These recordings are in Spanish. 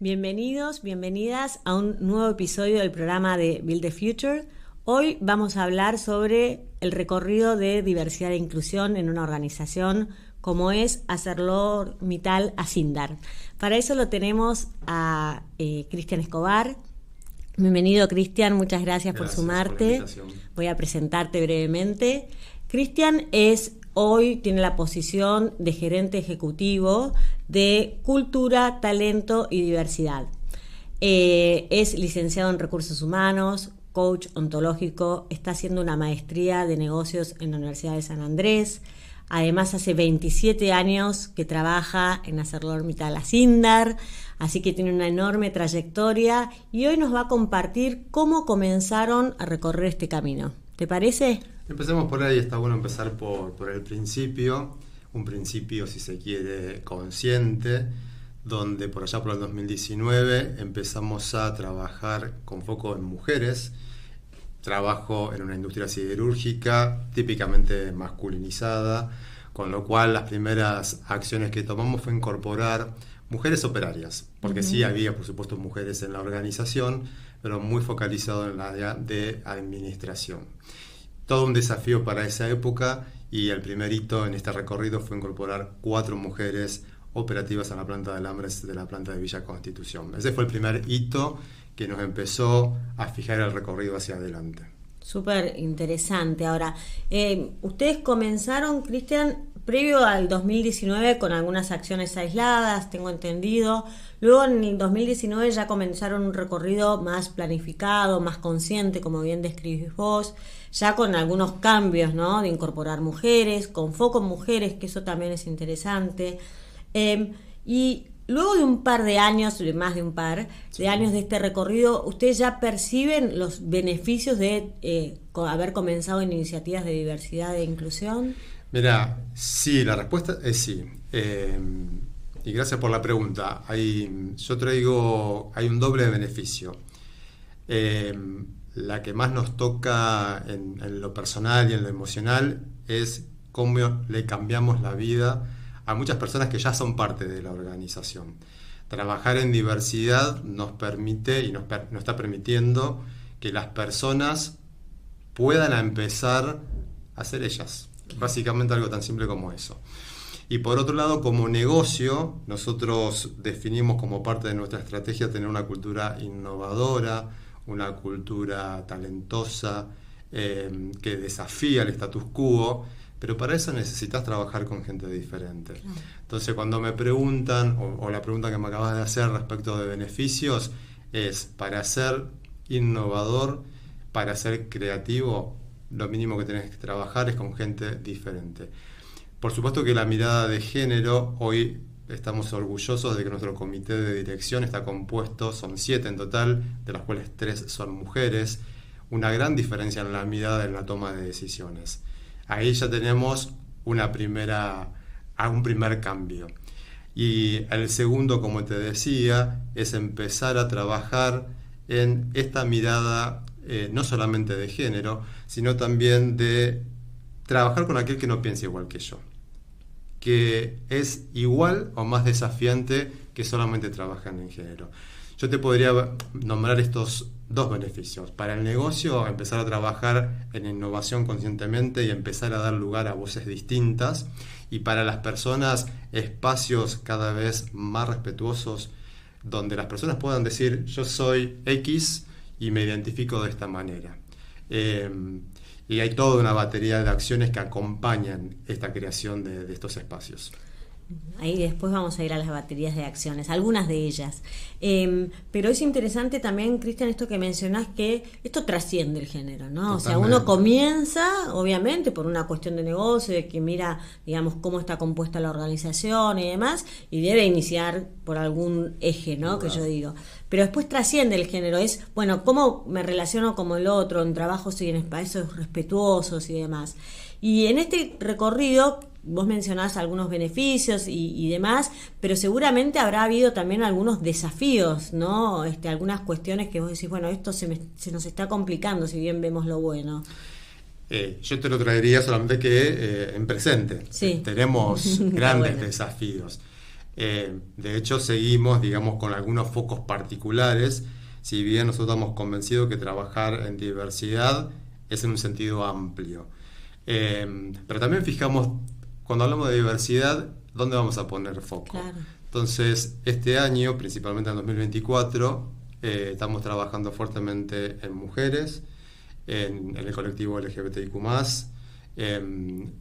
Bienvenidos, bienvenidas a un nuevo episodio del programa de Build the Future. Hoy vamos a hablar sobre el recorrido de diversidad e inclusión en una organización como es ArcelorMittal Acindar. Para eso lo tenemos a Cristian Escobar. Bienvenido, Cristian, muchas gracias por sumarte. Por Voy a presentarte brevemente. Cristian hoy tiene la posición de gerente ejecutivo de Cultura, Talento y Diversidad. Es licenciado en Recursos Humanos, coach ontológico, está haciendo una maestría de negocios en la Universidad de San Andrés. Además, hace 27 años que trabaja en ArcelorMittal Acindar, así que tiene una enorme trayectoria y hoy nos va a compartir cómo comenzaron a recorrer este camino. ¿Te parece? Empecemos por ahí, está bueno empezar por el principio, un principio, si se quiere, consciente, donde por allá por el 2019 empezamos a trabajar con foco en mujeres. Trabajo en una industria siderúrgica típicamente masculinizada, con lo cual las primeras acciones que tomamos fue incorporar mujeres operarias, porque sí había, por supuesto, mujeres en la organización, pero muy focalizado en el área de administración. Todo un desafío para esa época y el primer hito en este recorrido fue incorporar 4 mujeres operativas a la planta de alambres de la planta de Villa Constitución. Ese fue el primer hito que nos empezó a fijar el recorrido hacia adelante. Súper interesante. Ahora, ustedes comenzaron, Cristian, previo al 2019 con algunas acciones aisladas, tengo entendido. Luego en el 2019 ya comenzaron un recorrido más planificado, más consciente, como bien describís vos, ya con algunos cambios, ¿no? De incorporar mujeres, con foco en mujeres, que eso también es interesante. Y luego de un par de años, más de un par de años de este recorrido, ¿ustedes ya perciben los beneficios de haber comenzado en iniciativas de diversidad e inclusión? Mira, sí, la respuesta es sí. Y gracias por la pregunta. Hay un doble beneficio. La que más nos toca en lo personal y en lo emocional es cómo le cambiamos la vida a muchas personas que ya son parte de la organización. Trabajar en diversidad nos permite y nos está permitiendo que las personas puedan empezar a ser ellas. Básicamente algo tan simple como eso. Y por otro lado, como negocio, nosotros definimos como parte de nuestra estrategia tener una cultura innovadora, una cultura talentosa, que desafía el status quo, pero para eso necesitas trabajar con gente diferente. Claro. Entonces, cuando me preguntan, o la pregunta que me acabas de hacer respecto de beneficios, es para ser innovador, para ser creativo, lo mínimo que tenés que trabajar es con gente diferente. Por supuesto que la mirada de género, hoy estamos orgullosos de que nuestro comité de dirección está compuesto, son 7 en total, de las cuales 3 son mujeres, una gran diferencia en la mirada en la toma de decisiones. Ahí ya tenemos un primer cambio. Y el segundo, como te decía, es empezar a trabajar en esta mirada no solamente de género, sino también de trabajar con aquel que no piensa igual que yo, que es igual o más desafiante que solamente trabajan en género. Yo te podría nombrar estos 2 beneficios. Para el negocio, empezar a trabajar en innovación conscientemente y empezar a dar lugar a voces distintas. Y para las personas, espacios cada vez más respetuosos, donde las personas puedan decir, yo soy X y me identifico de esta manera. Y hay toda una batería de acciones que acompañan esta creación de estos espacios. Ahí después vamos a ir a las baterías de acciones, algunas de ellas. Pero es interesante también, Cristian, esto que mencionás, que esto trasciende el género, ¿no? Totalmente. O sea, uno comienza, obviamente, por una cuestión de negocio, de que mira, digamos, cómo está compuesta la organización y demás, y debe iniciar por algún eje, ¿no? Claro. Que yo digo. Pero después trasciende el género, es, bueno, cómo me relaciono con el otro, en trabajos y en espacios respetuosos y demás. Y en este recorrido, vos mencionás algunos beneficios y demás, pero seguramente habrá habido también algunos desafíos, ¿no? Algunas cuestiones que vos decís, bueno, esto se nos está complicando, si bien vemos lo bueno. Yo te lo traería solamente que en presente. Sí. Tenemos grandes desafíos. De hecho, seguimos, digamos, con algunos focos particulares, si bien nosotros estamos convencidos que trabajar en diversidad es en un sentido amplio. Pero también fijamos, cuando hablamos de diversidad, ¿dónde vamos a poner foco? Claro. Entonces, este año, principalmente en 2024, estamos trabajando fuertemente en mujeres, en el colectivo LGBTIQ+, en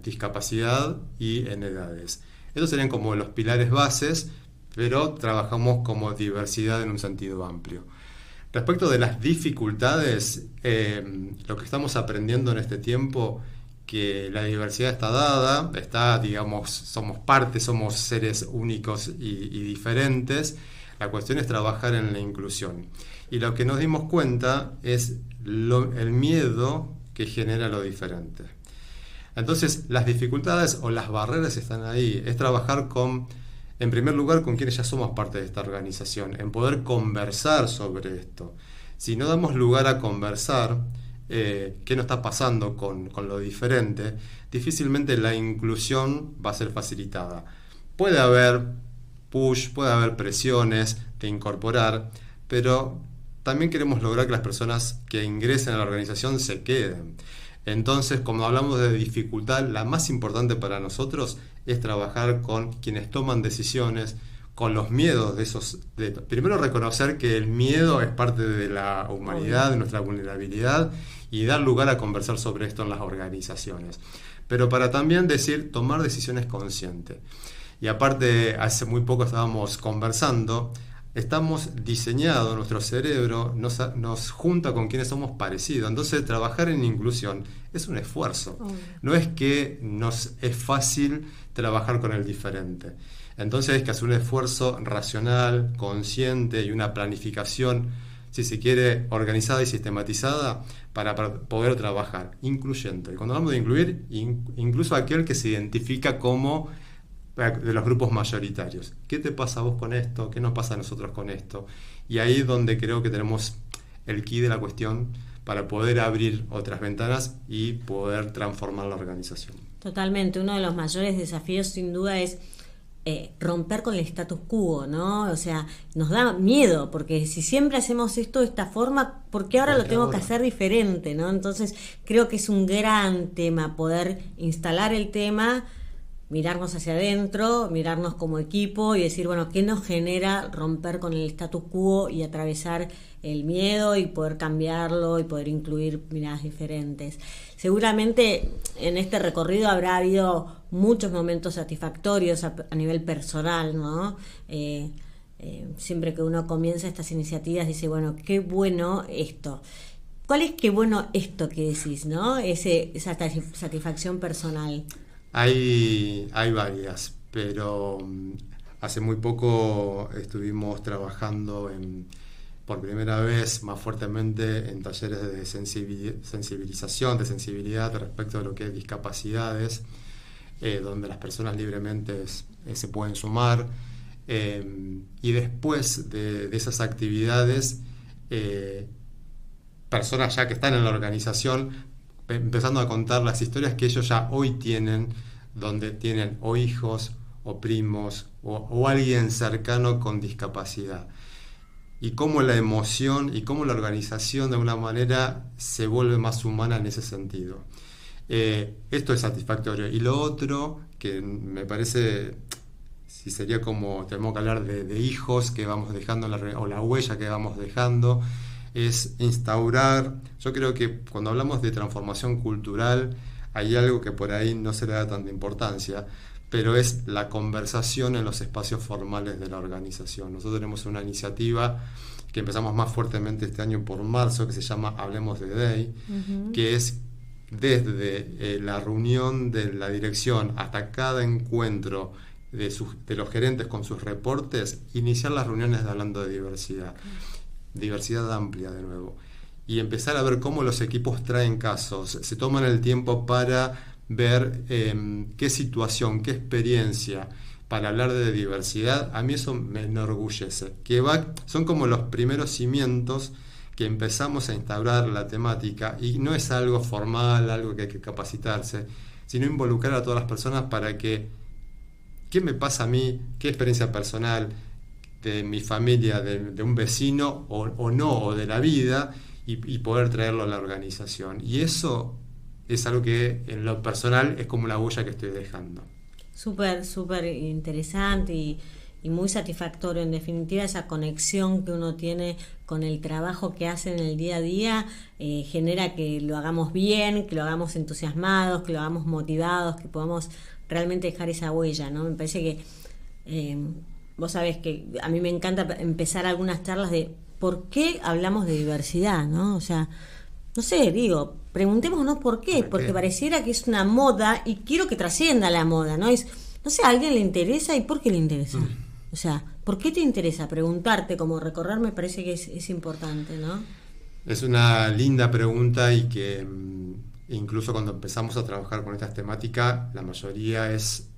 discapacidad y en edades. Estos serían como los pilares bases, pero trabajamos como diversidad en un sentido amplio. Respecto de las dificultades, lo que estamos aprendiendo en este tiempo, que la diversidad está dada, está, digamos, somos parte, somos seres únicos y diferentes. La cuestión es trabajar en la inclusión. Y lo que nos dimos cuenta es el miedo que genera lo diferente. Entonces, las dificultades o las barreras están ahí. Es trabajar en primer lugar, con quienes ya somos parte de esta organización, en poder conversar sobre esto. Si no damos lugar a conversar, qué nos está pasando con lo diferente, difícilmente la inclusión va a ser facilitada. Puede haber push, puede haber presiones de incorporar, pero también queremos lograr que las personas que ingresen a la organización se queden. Entonces, como hablamos de dificultad, la más importante para nosotros es trabajar con quienes toman decisiones, con los miedos de esos. Primero, reconocer que el miedo es parte de la humanidad, de nuestra vulnerabilidad, y dar lugar a conversar sobre esto en las organizaciones. Pero para también tomar decisiones conscientes. Y aparte, hace muy poco estábamos conversando, estamos diseñados, nuestro cerebro nos junta con quienes somos parecidos. Entonces, trabajar en inclusión es un esfuerzo. No es que nos es fácil trabajar con el diferente. Entonces, hay que hacer un esfuerzo racional, consciente y una planificación, si se quiere, organizada y sistematizada para poder trabajar, incluyente. Y cuando hablamos de incluir, incluso aquel que se identifica como de los grupos mayoritarios. ¿Qué te pasa a vos con esto? ¿Qué nos pasa a nosotros con esto? Y ahí es donde creo que tenemos el quid de la cuestión para poder abrir otras ventanas y poder transformar la organización. Totalmente. Uno de los mayores desafíos, sin duda, es romper con el status quo, ¿no? O sea, nos da miedo, porque si siempre hacemos esto de esta forma, ¿por qué ahora lo tengo que hacer diferente, ¿no? Entonces, creo que es un gran tema poder instalar el tema, mirarnos hacia adentro, mirarnos como equipo y decir, bueno, ¿qué nos genera romper con el status quo y atravesar el miedo y poder cambiarlo y poder incluir miradas diferentes? Seguramente en este recorrido habrá habido muchos momentos satisfactorios a nivel personal, ¿no? Siempre que uno comienza estas iniciativas dice, bueno, qué bueno esto. ¿Cuál es qué bueno esto que decís, ¿no? Esa satisfacción personal. Hay varias, pero hace muy poco estuvimos trabajando por primera vez más fuertemente en talleres de sensibilización, de sensibilidad respecto a lo que es discapacidades, donde las personas libremente se pueden sumar. Y después de esas actividades, personas ya que están en la organización, empezando a contar las historias que ellos ya hoy tienen, donde tienen o hijos o primos o alguien cercano con discapacidad, y cómo la emoción y cómo la organización de alguna manera se vuelve más humana en ese sentido. Esto es satisfactorio. Y lo otro que me parece, si sería como tenemos que hablar de hijos que vamos dejando o la huella que vamos dejando, es instaurar. Yo creo que cuando hablamos de transformación cultural hay algo que por ahí no se le da tanta importancia, pero es la conversación en los espacios formales de la organización. Nosotros tenemos una iniciativa que empezamos más fuertemente este año por marzo, que se llama Hablemos de Day, que es desde la reunión de la dirección hasta cada encuentro de los gerentes con sus reportes, iniciar las reuniones hablando de diversidad. Diversidad amplia de nuevo, y empezar a ver cómo los equipos traen casos, se toman el tiempo para ver qué situación, qué experiencia, para hablar de diversidad. A mí eso me enorgullece, son como los primeros cimientos que empezamos a instaurar la temática, y no es algo formal, algo que hay que capacitarse, sino involucrar a todas las personas para que qué me pasa a mí, qué experiencia personal de mi familia, de un vecino o no, o de la vida, y poder traerlo a la organización. Y eso es algo que en lo personal es como una huella que estoy dejando. Súper, súper interesante y muy satisfactorio. En definitiva, esa conexión que uno tiene con el trabajo que hace en el día a día genera que lo hagamos bien, que lo hagamos entusiasmados, que lo hagamos motivados, que podamos realmente dejar esa huella, ¿no? Me parece que vos sabés que a mí me encanta empezar algunas charlas de por qué hablamos de diversidad, ¿no? O sea, no sé, digo, preguntémonos por qué, porque pareciera que es una moda y quiero que trascienda la moda, ¿no? No sé, a alguien le interesa y ¿por qué le interesa? O sea, ¿por qué te interesa? Preguntarte, como recorrer, me parece que es importante, ¿no? Es una linda pregunta y que incluso cuando empezamos a trabajar con estas temáticas, la mayoría es,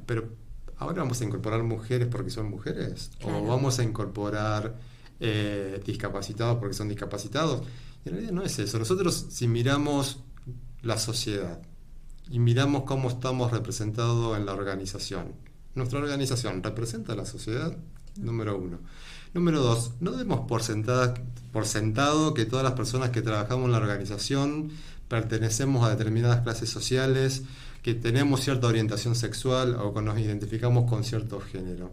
pero ¿ahora vamos a incorporar mujeres porque son mujeres? Claro. ¿O vamos a incorporar discapacitados porque son discapacitados? Y en realidad no es eso. Nosotros, si miramos la sociedad y miramos cómo estamos representados en la organización, ¿nuestra organización representa a la sociedad? Número 1. Número 2, no demos por sentado que todas las personas que trabajamos en la organización pertenecemos a determinadas clases sociales, que tenemos cierta orientación sexual o que nos identificamos con cierto género.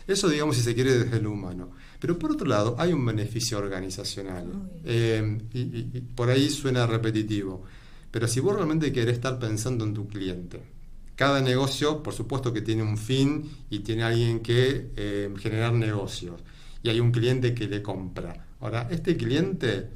Eso, digamos, si se quiere, desde lo humano. Pero por otro lado, hay un beneficio organizacional. Y por ahí suena repetitivo. Pero si vos realmente querés estar pensando en tu cliente, cada negocio, por supuesto que tiene un fin y tiene alguien que generar negocios. Y hay un cliente que le compra. Ahora, este cliente,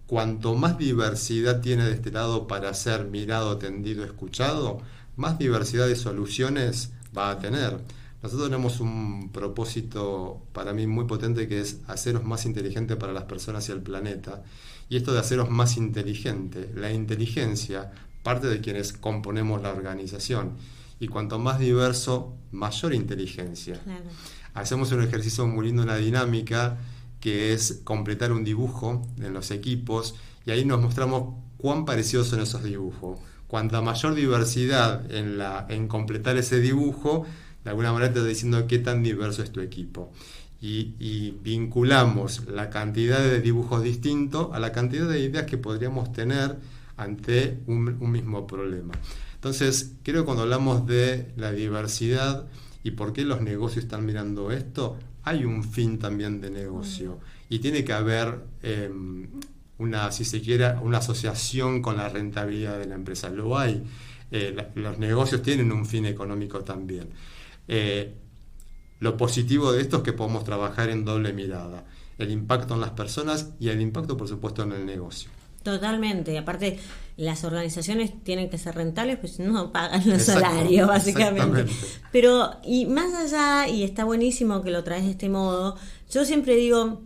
cuanto más diversidad tiene de este lado para ser mirado, atendido, escuchado, más diversidad de soluciones va a tener. Nosotros tenemos un propósito para mí muy potente, que es haceros más inteligentes para las personas y el planeta. Y esto de haceros más inteligentes, la inteligencia parte de quienes componemos la organización. Y cuanto más diverso, mayor inteligencia. Claro. Hacemos un ejercicio muy lindo, una dinámica, que es completar un dibujo en los equipos, y ahí nos mostramos cuán parecidos son esos dibujos. Cuanta mayor diversidad en completar ese dibujo, de alguna manera te estoy diciendo qué tan diverso es tu equipo. Y vinculamos la cantidad de dibujos distintos a la cantidad de ideas que podríamos tener ante un mismo problema. Entonces, creo que cuando hablamos de la diversidad y por qué los negocios están mirando esto, hay un fin también de negocio. Y tiene que haber si se quiere, una asociación con la rentabilidad de la empresa. Lo hay. Los negocios tienen un fin económico también. Lo positivo de esto es que podemos trabajar en doble mirada: el impacto en las personas y el impacto, por supuesto, en el negocio. Totalmente. Aparte, las organizaciones tienen que ser rentables, pues no pagan los salarios, básicamente. Pero, y más allá, y está buenísimo que lo traes de este modo, yo siempre digo,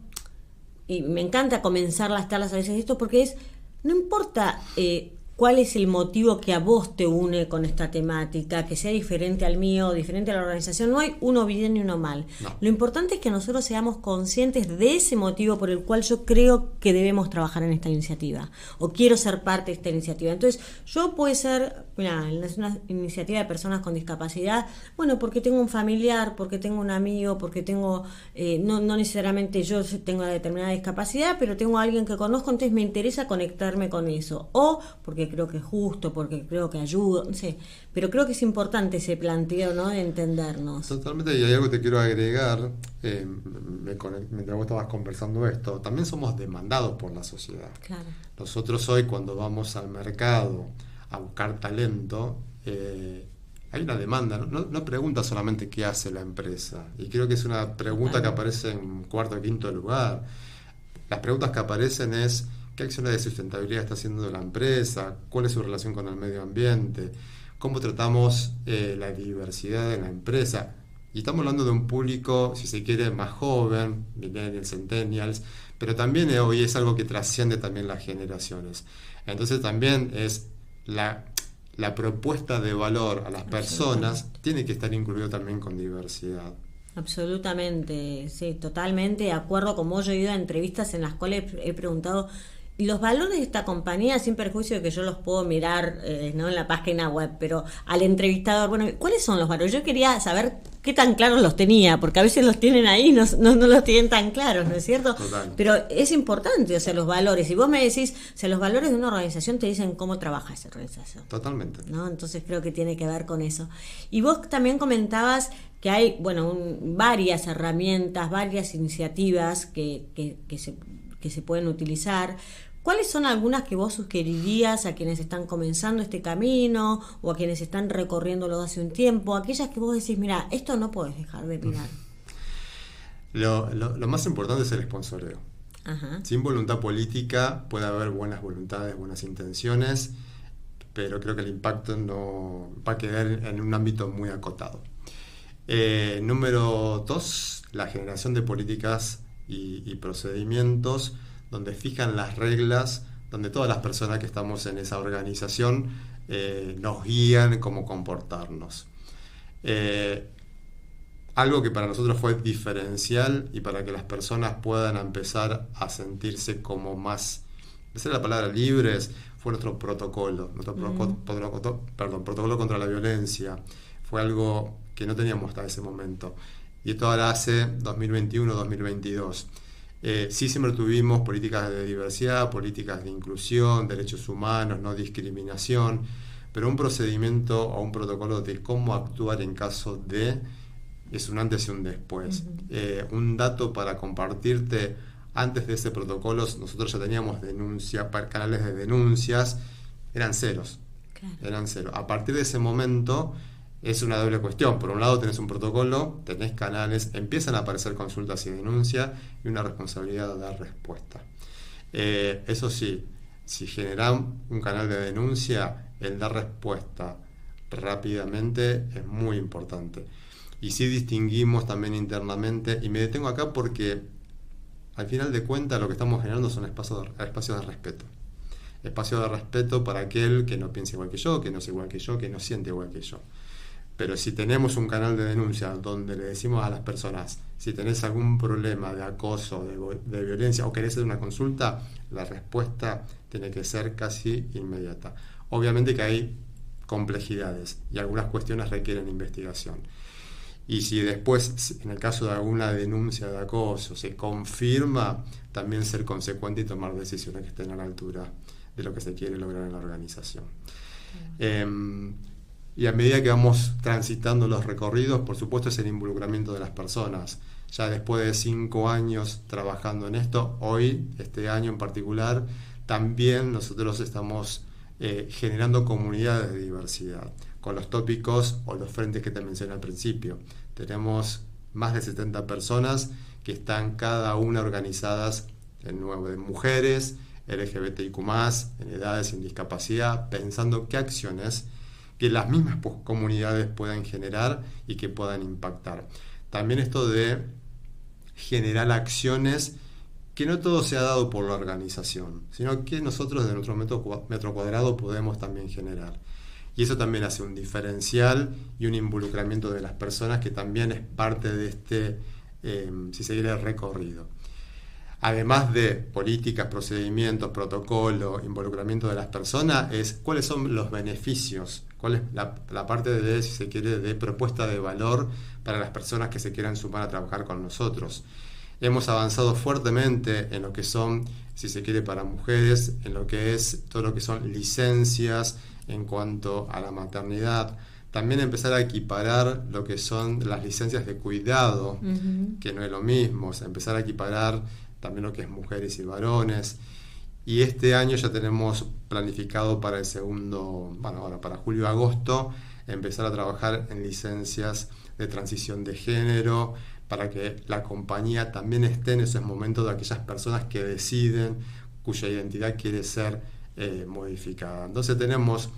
y me encanta comenzar las charlas a veces de esto, porque no importa cuál es el motivo que a vos te une con esta temática, que sea diferente al mío, diferente a la organización, no hay uno bien y uno mal. No. Lo importante es que nosotros seamos conscientes de ese motivo por el cual yo creo que debemos trabajar en esta iniciativa, o quiero ser parte de esta iniciativa. Entonces, yo puede ser, mira, es una iniciativa de personas con discapacidad, bueno, porque tengo un familiar, porque tengo un amigo, porque tengo, no necesariamente yo tengo una determinada discapacidad, pero tengo a alguien que conozco, entonces me interesa conectarme con eso, o porque creo que es justo, porque creo que ayuda, no sé, pero creo que es importante ese planteo, ¿no?, de entendernos. Totalmente. Y hay algo que te quiero agregar, mientras vos estabas conversando esto, también somos demandados por la sociedad. Claro. Nosotros hoy, cuando vamos al mercado a buscar talento, hay una demanda, no pregunta solamente qué hace la empresa, y creo que es una pregunta que aparece en cuarto o quinto lugar. Las preguntas que aparecen es: ¿qué acciones de sustentabilidad está haciendo la empresa? ¿Cuál es su relación con el medio ambiente? ¿Cómo tratamos la diversidad en la empresa? Y estamos hablando de un público, si se quiere, más joven, millennials, centennials, pero también hoy es algo que trasciende también las generaciones. Entonces también es la propuesta de valor a las personas tiene que estar incluido también con diversidad. Absolutamente, sí, totalmente de acuerdo con vos. Yo he ido a entrevistas en las cuales he preguntado los valores de esta compañía, sin perjuicio de que yo los puedo mirar ¿no? en la página web, pero al entrevistador, bueno, ¿cuáles son los valores? Yo quería saber qué tan claros los tenía, porque a veces los tienen ahí y no los tienen tan claros, ¿no es cierto? Total. Pero es importante, o sea, los valores. Si vos me decís, o sea, los valores de una organización te dicen cómo trabaja esa organización. Totalmente. ¿No? Entonces creo que tiene que ver con eso. Y vos también comentabas que hay, bueno, varias herramientas, varias iniciativas que se pueden utilizar. ¿Cuáles son algunas que vos sugerirías a quienes están comenzando este camino o a quienes están recorriéndolo hace un tiempo? Aquellas que vos decís, mira, esto no podés dejar de mirar. Lo más importante es el sponsoreo. Ajá. Sin voluntad política puede haber buenas voluntades, buenas intenciones, pero creo que el impacto no va a quedar en un ámbito muy acotado. Número 2, la generación de políticas y procedimientos donde fijan las reglas, donde todas las personas que estamos en esa organización nos guían cómo comportarnos. Algo que para nosotros fue diferencial y para que las personas puedan empezar a sentirse como más, esa es la palabra, libres, fue nuestro protocolo, protocolo contra la violencia. Fue algo que no teníamos hasta ese momento. Y esto ahora hace 2021-2022. Sí, siempre tuvimos políticas de diversidad, políticas de inclusión, derechos humanos, no discriminación, pero un procedimiento o un protocolo de cómo actuar en caso de es un antes y un después. Un dato para compartirte: antes de ese protocolo nosotros ya teníamos canales de denuncias, eran ceros. Claro. Eran cero. A partir de ese momento es una doble cuestión. Por un lado tenés un protocolo, tenés canales, empiezan a aparecer consultas y denuncias y una responsabilidad de dar respuesta. Eso sí, si generan un canal de denuncia, el dar respuesta rápidamente es muy importante. Y sí distinguimos también internamente, y me detengo acá porque al final de cuentas lo que estamos generando son espacios de respeto. Espacios de respeto para aquel que no piensa igual que yo, que no es igual que yo, que no siente igual que yo. Pero si tenemos un canal de denuncia donde le decimos a las personas, si tenés algún problema de acoso, de violencia o querés hacer una consulta, la respuesta tiene que ser casi inmediata. Obviamente que hay complejidades y algunas cuestiones requieren investigación. Y si después, en el caso de alguna denuncia de acoso, se confirma, también ser consecuente y tomar decisiones que estén a la altura de lo que se quiere lograr en la organización. Y a medida que vamos transitando los recorridos, por supuesto, es el involucramiento de las personas. Ya después de 5 años trabajando en esto, hoy, este año en particular, también nosotros estamos generando comunidades de diversidad, con los tópicos o los frentes que te mencioné al principio. Tenemos más de 70 personas que están cada una organizadas en mujeres, LGBTIQ+, en edades, en discapacidad, pensando qué acciones que las mismas comunidades puedan generar y que puedan impactar. También esto de generar acciones que no todo se ha dado por la organización, sino que nosotros de nuestro metro cuadrado podemos también generar. Y eso también hace un diferencial y un involucramiento de las personas que también es parte de este, si se quiere, recorrido. Además de políticas, procedimientos, protocolo, involucramiento de las personas, es cuáles son los beneficios, cuál es la parte de, si se quiere, de propuesta de valor para las personas que se quieran sumar a trabajar con nosotros. Hemos avanzado fuertemente en lo que son, si se quiere, para mujeres, en lo que es todo lo que son licencias en cuanto a la maternidad. También empezar a equiparar lo que son las licencias de cuidado, que no es lo mismo, o sea, empezar a equiparar también lo que es mujeres y varones. Y este año ya tenemos planificado para el segundo, ahora para julio-agosto, empezar a trabajar en licencias de transición de género, para que la compañía también esté en esos momentos de aquellas personas que deciden, cuya identidad quiere ser modificada. Entonces tenemos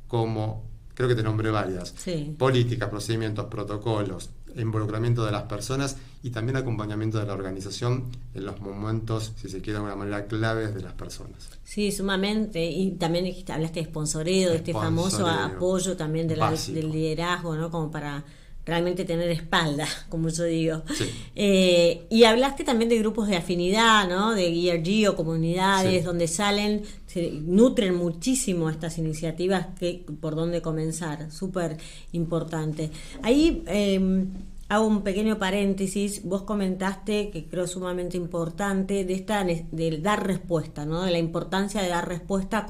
como, creo que te nombré varias, sí, políticas, procedimientos, protocolos, involucramiento de las personas y también acompañamiento de la organización en los momentos, si se quiere de alguna manera, claves de las personas. Sí, sumamente. Y también hablaste de sponsoreo, de este famoso apoyo también del liderazgo, ¿no? Como para realmente tener espalda, como yo digo. Sí. Y hablaste también de grupos de afinidad, ¿no? De ERG o comunidades, Sí. donde se nutren muchísimo estas iniciativas, por dónde comenzar, súper importante. Ahí hago un pequeño paréntesis. Vos comentaste, que creo sumamente importante, de dar respuesta, ¿no? De la importancia de dar respuesta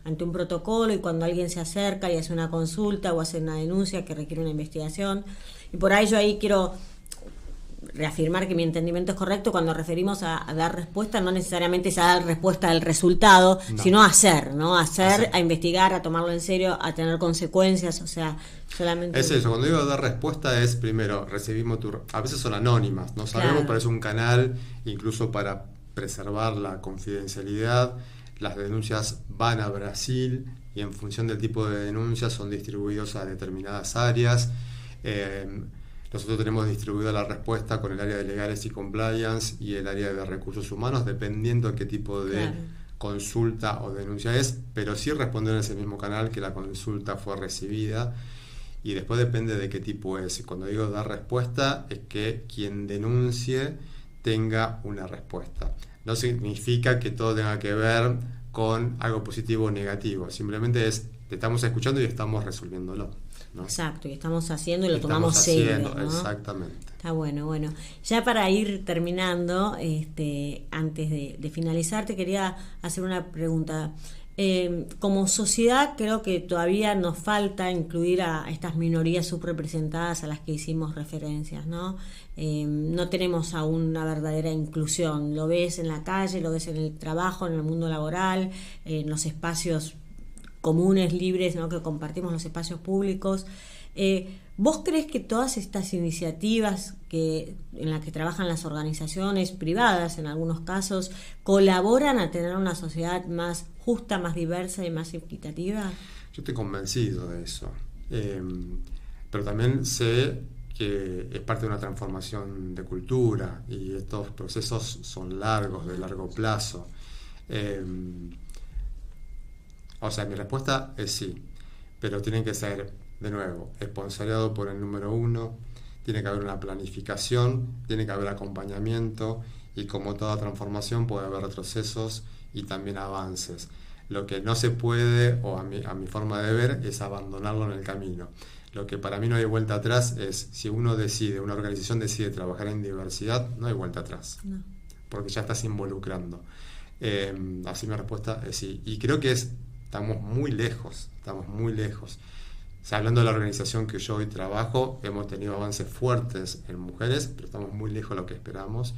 ante un protocolo y cuando alguien se acerca y hace una consulta o hace una denuncia que requiere una investigación. Y por ahí yo quiero reafirmar que mi entendimiento es correcto. Cuando referimos a dar respuesta, no necesariamente es a dar respuesta al resultado, sino a hacer, ¿no? Hacer, a investigar, a tomarlo en serio, a tener consecuencias, o sea, solamente... Es eso, cuando digo dar respuesta es, primero, recibimos a veces son anónimas, no sabemos, Claro. pero es un canal, incluso para preservar la confidencialidad. Las denuncias van a Brasil y en función del tipo de denuncias son distribuidos a determinadas áreas. Nosotros tenemos distribuida la respuesta con el área de legales y compliance y el área de recursos humanos, dependiendo de qué tipo de consulta o denuncia es, pero sí responder en ese mismo canal que la consulta fue recibida, y después depende de qué tipo es. Y cuando digo dar respuesta, es que quien denuncie tenga una respuesta. No significa que todo tenga que ver con algo positivo o negativo, simplemente te estamos escuchando y estamos resolviéndolo, ¿no? Exacto, y estamos haciendo y lo tomamos serio, ¿no? Exactamente. Está bueno. Ya para ir terminando, antes de finalizar, te quería hacer una pregunta. Como sociedad creo que todavía nos falta incluir a estas minorías subrepresentadas a las que hicimos referencias, ¿no? No tenemos aún una verdadera inclusión. Lo ves en la calle, lo ves en el trabajo, en el mundo laboral, en los espacios comunes, libres, ¿no? Que compartimos, los espacios públicos. ¿Vos crees que todas estas iniciativas en las que trabajan las organizaciones privadas, en algunos casos, colaboran a tener una sociedad más justa, más diversa y más equitativa? Yo estoy convencido de eso, pero también sé que es parte de una transformación de cultura y estos procesos son largos, de largo plazo. O sea, mi respuesta es sí, pero tienen que ser, de nuevo, esponsoreado por el número uno, tiene que haber una planificación, tiene que haber acompañamiento, y como toda transformación puede haber retrocesos y también avances. Lo que no se puede, o a mi forma de ver, es abandonarlo en el camino. Lo que para mí no hay vuelta atrás es, si una organización decide trabajar en diversidad, no hay vuelta atrás, no, porque ya estás involucrando. Así mi respuesta es sí, y creo que estamos muy lejos. O sea, hablando de la organización que yo hoy trabajo, hemos tenido avances fuertes en mujeres, pero estamos muy lejos de lo que esperamos.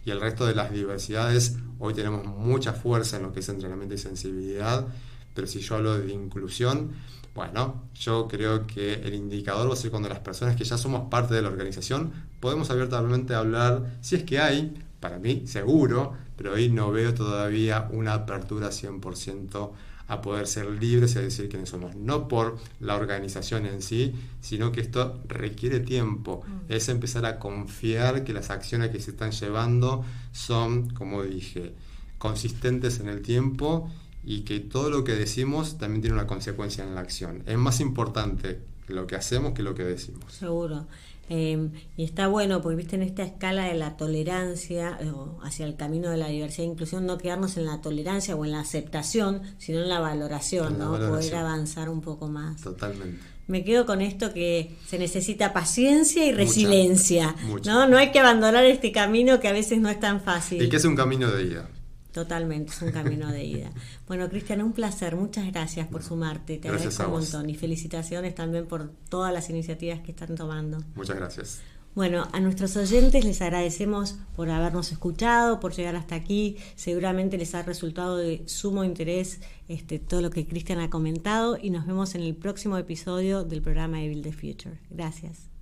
Y el resto de las diversidades, hoy tenemos mucha fuerza en lo que es entrenamiento y sensibilidad, pero si yo hablo de inclusión, bueno, yo creo que el indicador va a ser cuando las personas que ya somos parte de la organización podemos abiertamente hablar, si es que hay, para mí seguro, pero hoy no veo todavía una apertura 100% a poder ser libres y a decir quiénes somos, no por la organización en sí, sino que esto requiere tiempo, es empezar a confiar que las acciones que se están llevando son, como dije, consistentes en el tiempo y que todo lo que decimos también tiene una consecuencia en la acción. Es más importante lo que hacemos que lo que decimos. Seguro. Y está bueno porque, viste, en esta escala de la tolerancia hacia el camino de la diversidad e inclusión, no quedarnos en la tolerancia o en la aceptación, sino en la valoración, ¿no? Poder avanzar un poco más. Totalmente. Me quedo con esto, que se necesita paciencia y resiliencia. Mucha. No hay que abandonar este camino que a veces no es tan fácil. Y que es un camino de ida. Totalmente, es un camino de ida. Bueno, Cristian, un placer. Muchas gracias por sumarte. Te agradezco un montón. Y felicitaciones también por todas las iniciativas que están tomando. Muchas gracias. Bueno, a nuestros oyentes les agradecemos por habernos escuchado, por llegar hasta aquí. Seguramente les ha resultado de sumo interés todo lo que Cristian ha comentado, y nos vemos en el próximo episodio del programa de Build the Future. Gracias.